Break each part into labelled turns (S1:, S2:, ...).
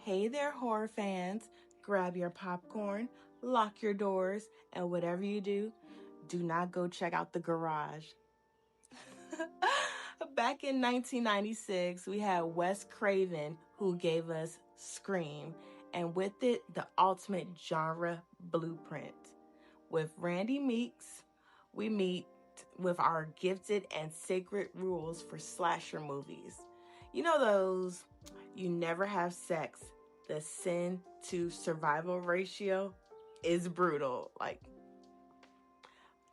S1: Hey there, horror fans. Grab your popcorn, lock your doors, and whatever you do, do not go check out the garage. Back in 1996, we had Wes Craven who gave us Scream, and with it, the ultimate genre blueprint. With Randy Meeks, we meet with our gifted and sacred rules for slasher movies. You know those, you never have sex, the sin to survival ratio is brutal.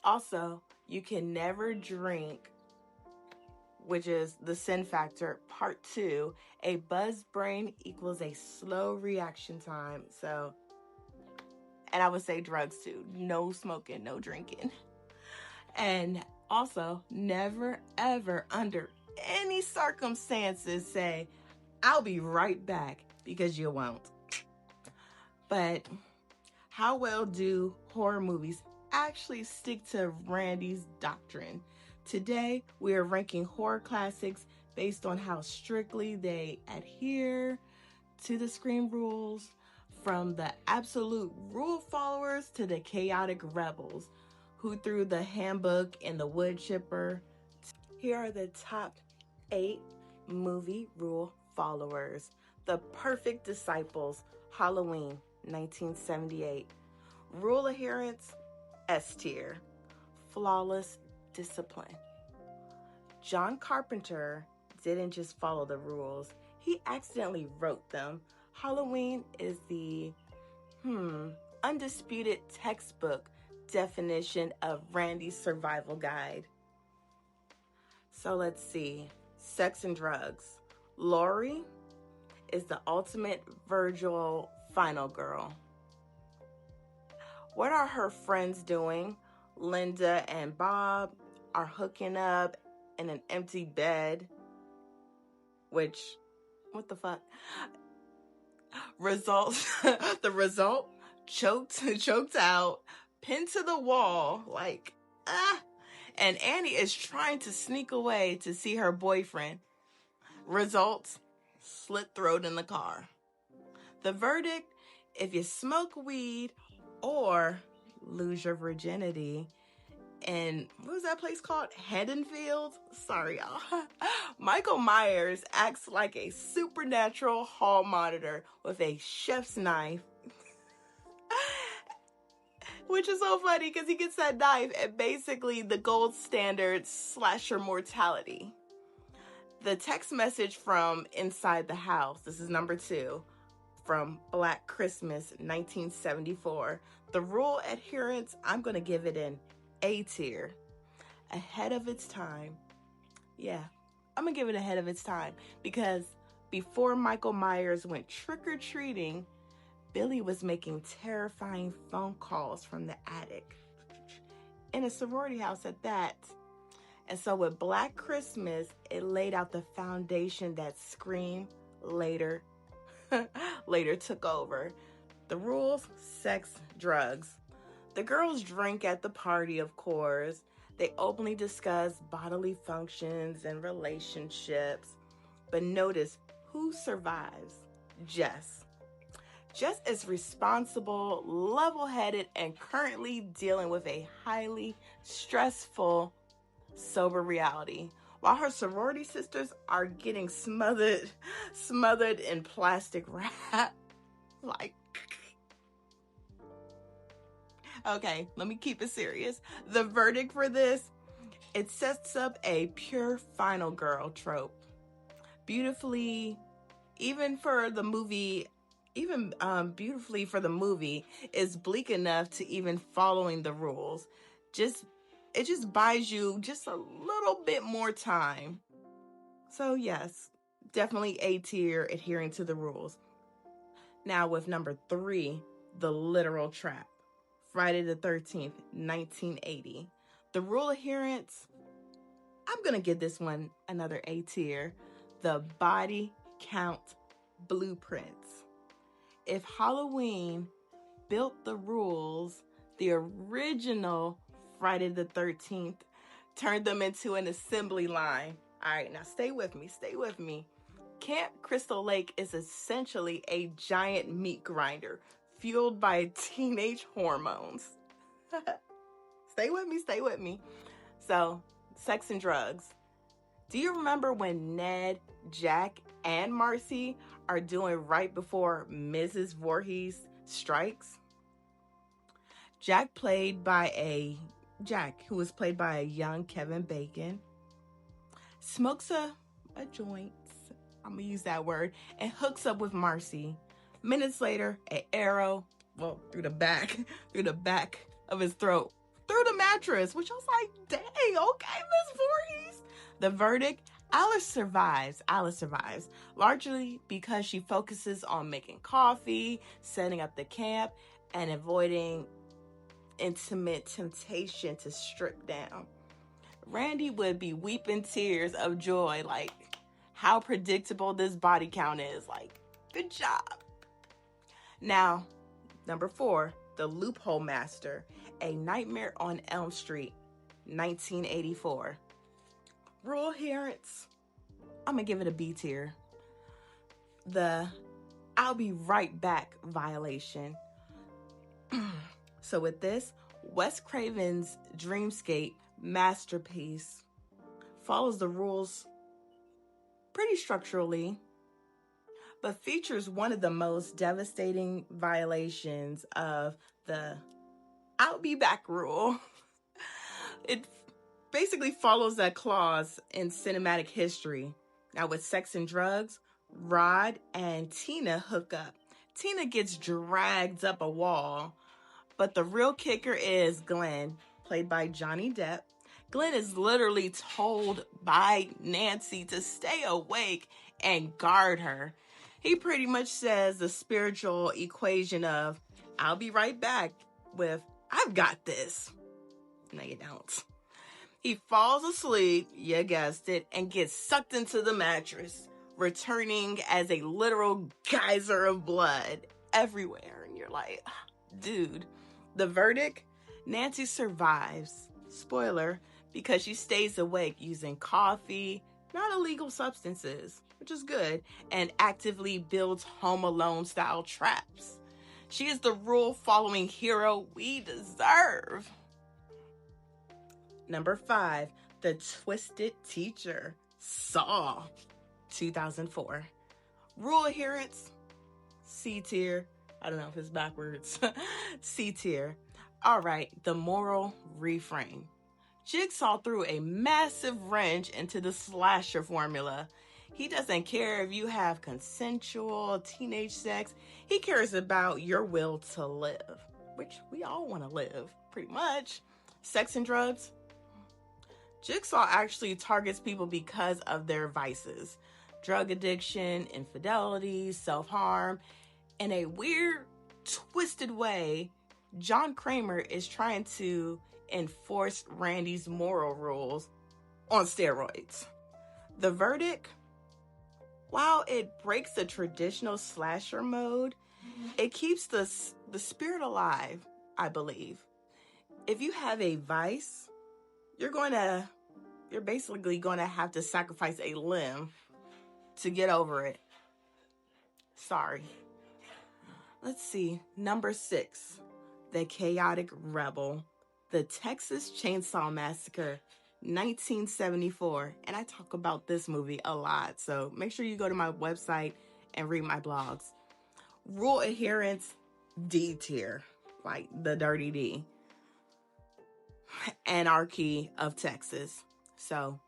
S1: Also, you can never drink, which is the sin factor, part 2. A buzzed brain equals a slow reaction time. And I would say drugs too. No smoking, no drinking. And also, never ever under any circumstances say, I'll be right back, because you won't. But how well do horror movies actually stick to Randy's doctrine? Today, we are ranking horror classics based on how strictly they adhere to the Scream rules, from the absolute rule followers to the chaotic rebels who threw the handbook and the woodchipper. Here are the top 8 movie rule followers. The Perfect Disciples, Halloween, 1978. Rule adherence, S tier. Flawless discipline. John Carpenter didn't just follow the rules, he accidentally wrote them. Halloween is the undisputed textbook definition of Randy's survival guide. So let's see. Sex and drugs. Laurie is the ultimate Virgil final girl. What are her friends doing? Linda and Bob are hooking up in an empty bed, which, what the fuck? The result, choked out, pinned to the wall, and Annie is trying to sneak away to see her boyfriend. Result, slit throat in the car. The verdict, if you smoke weed or lose your virginity in, what was that place called? Haddonfield? Sorry, y'all. Michael Myers acts like a supernatural hall monitor with a chef's knife. Which is so funny because he gets that knife at basically the gold standard slasher mortality. The text message from inside the house, this is number 2, from Black Christmas, 1974. The rule adherence, I'm going to give it an A tier. Ahead of its time. Yeah, I'm going to give it ahead of its time because before Michael Myers went trick-or-treating, Billy was making terrifying phone calls from the attic. In a sorority house at that. And so with Black Christmas, it laid out the foundation that Scream later took over. The rules, sex, drugs. The girls drink at the party, of course. They openly discuss bodily functions and relationships. But notice who survives? Jess. Jess is responsible, level-headed, and currently dealing with a highly stressful, sober reality. While her sorority sisters are getting smothered in plastic wrap. Okay, let me keep it serious. The verdict for this, it sets up a pure final girl trope. Beautifully, beautifully for the movie, is bleak enough to even following the rules. It just buys you just a little bit more time. So yes, definitely A tier, adhering to the rules. Now with number 3, the literal trap. Friday the 13th, 1980. The rule adherence, I'm going to give this one another A tier. The body count blueprints. If Halloween built the rules, the original Friday the 13th turned them into an assembly line. All right, now stay with me. Camp Crystal Lake is essentially a giant meat grinder fueled by teenage hormones. Stay with me, stay with me. So, sex and drugs. Do you remember when Ned, Jack, and Marcy are doing right before Mrs. Voorhees strikes? Jack, who was played by a young Kevin Bacon, smokes a joint, I'm gonna use that word, and hooks up with Marcy. Minutes later, an arrow, through the back of his throat, through the mattress, which I was like, dang, okay, Miss Voorhees. The verdict, Alice survives, largely because she focuses on making coffee, setting up the camp, and avoiding intimate temptation to strip down. Randy would be weeping tears of joy, like, how predictable this body count is. Like, good job. Now, number 4, The Loophole Master, A Nightmare on Elm Street, 1984. Rule adherence, I'm gonna give it a B tier. The I'll be right back violation. So with this, Wes Craven's dreamscape masterpiece follows the rules pretty structurally, but features one of the most devastating violations of the I'll be back rule. It basically follows that clause in cinematic history. Now with sex and drugs, Rod and Tina hook up. Tina gets dragged up a wall, but the real kicker is Glenn, played by Johnny Depp. Glenn is literally told by Nancy to stay awake and guard her. He pretty much says the spiritual equation of I'll be right back with I've got this. No, you don't. He falls asleep, you guessed it, and gets sucked into the mattress, returning as a literal geyser of blood everywhere. And you're like, dude. The verdict? Nancy survives. Spoiler, because she stays awake using coffee, not illegal substances, which is good, and actively builds Home Alone style traps. She is the rule-following hero we deserve. Number 5, The Twisted Teacher, Saw, 2004. Rule adherence, C tier. I don't know if it's backwards. C tier. All right, the moral reframe. Jigsaw threw a massive wrench into the slasher formula. He doesn't care if you have consensual teenage sex. He cares about your will to live, which we all want to live, pretty much. Sex and drugs. Jigsaw actually targets people because of their vices. Drug addiction, infidelity, self-harm. In a weird, twisted way, John Kramer is trying to enforce Randy's moral rules on steroids. The verdict? While it breaks the traditional slasher mode, it keeps the spirit alive, I believe. If you have a vice, you're basically going to have to sacrifice a limb to get over it. Sorry. Let's see. Number 6, The Chaotic Rebel, The Texas Chainsaw Massacre, 1974. And I talk about this movie a lot, so make sure you go to my website and read my blogs. Rule adherence, D tier, like the dirty D. Anarchy of Texas. So,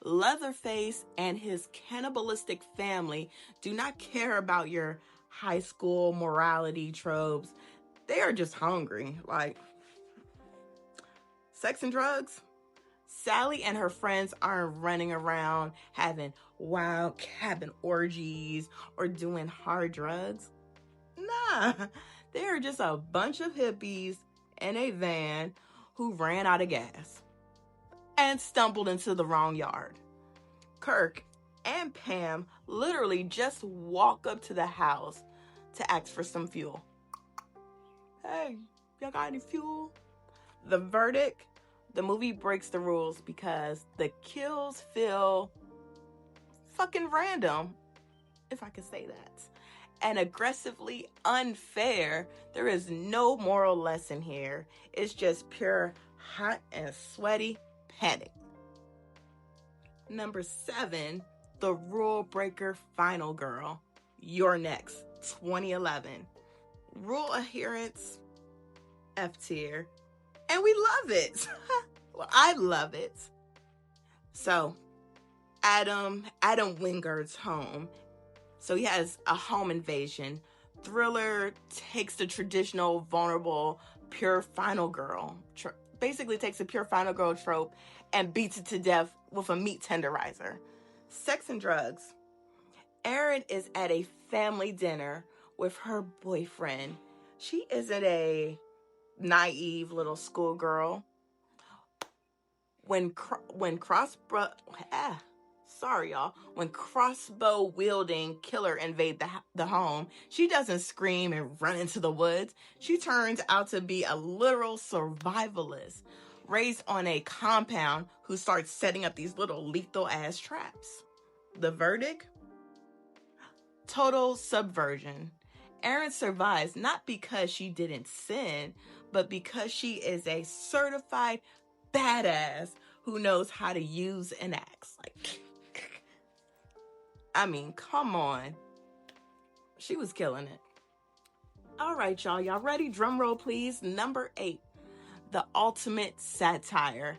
S1: Leatherface and his cannibalistic family do not care about your high school morality tropes. They are just hungry. Like, sex and drugs? Sally and her friends aren't running around having wild cabin orgies or doing hard drugs. Nah, they are just a bunch of hippies in a van who ran out of gas and stumbled into the wrong yard. Kirk and Pam literally just walk up to the house to ask for some fuel. Hey, y'all got any fuel? The verdict? The movie breaks the rules because the kills feel fucking random if I could say that. And aggressively unfair. There is no moral lesson here. It's just pure hot and sweaty panic. Number 7, the rule breaker final girl. You're next, 2011. Rule adherence, F tier. And we love it. Well, I love it. So, Adam Wingard's home. So he has a home invasion. Thriller takes the traditional, vulnerable, pure final girl. Basically takes a pure final girl trope and beats it to death with a meat tenderizer. Sex and drugs. Erin is at a family dinner with her boyfriend. She isn't a naive little schoolgirl. When crossbow wielding killer invade the home, she doesn't scream and run into the woods. She turns out to be a literal survivalist, raised on a compound who starts setting up these little lethal ass traps. The verdict? Total subversion. Erin survives not because she didn't sin, but because she is a certified badass who knows how to use an axe. Like, I mean, come on. She was killing it. All right, y'all. Y'all ready? Drum roll, please. Number 8, the ultimate satire.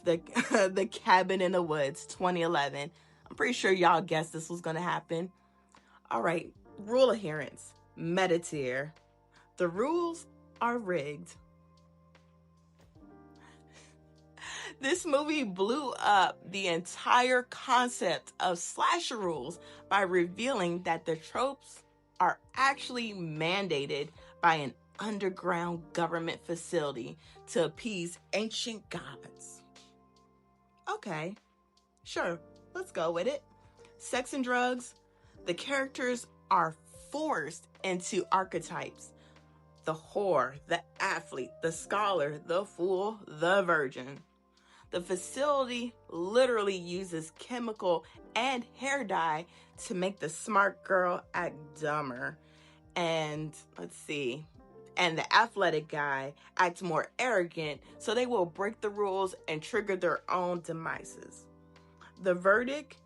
S1: The Cabin in the Woods, 2011. I'm pretty sure y'all guessed this was going to happen. All right. Rule adherence. Meta tier. The rules are rigged. This movie blew up the entire concept of slasher rules by revealing that the tropes are actually mandated by an underground government facility to appease ancient gods. Okay, sure, let's go with it. Sex and drugs. The characters are forced into archetypes. The whore, the athlete, the scholar, the fool, the virgin. The facility literally uses chemical and hair dye to make the smart girl act dumber. And and the athletic guy acts more arrogant, so they will break the rules and trigger their own demises. The verdict?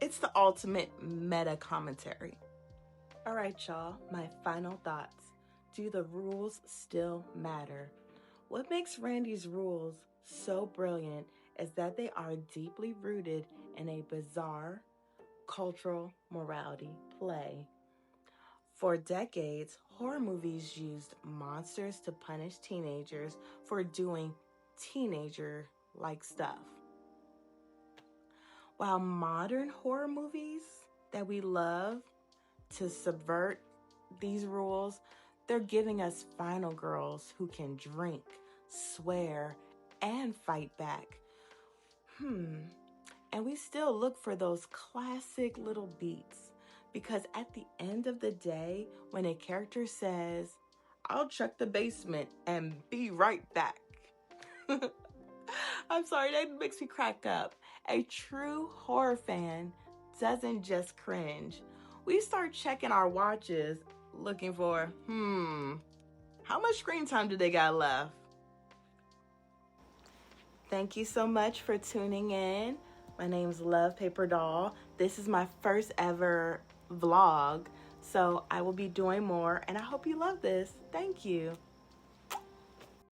S1: It's the ultimate meta commentary. All right, y'all, my final thoughts. Do the rules still matter? What makes Randy's rules so brilliant is that they are deeply rooted in a bizarre cultural morality play. For decades, horror movies used monsters to punish teenagers for doing teenager-like stuff. While modern horror movies that we love to subvert these rules, they're giving us final girls who can drink, swear, and fight back. And we still look for those classic little beats, because at the end of the day, when a character says, "I'll check the basement and be right back," I'm sorry, that makes me crack up. A true horror fan doesn't just cringe. We start checking our watches looking for, how much screen time do they got left? Thank you so much for tuning in. My name's Love Paper Doll. This is my first ever vlog, so I will be doing more, and I hope you love this. Thank you.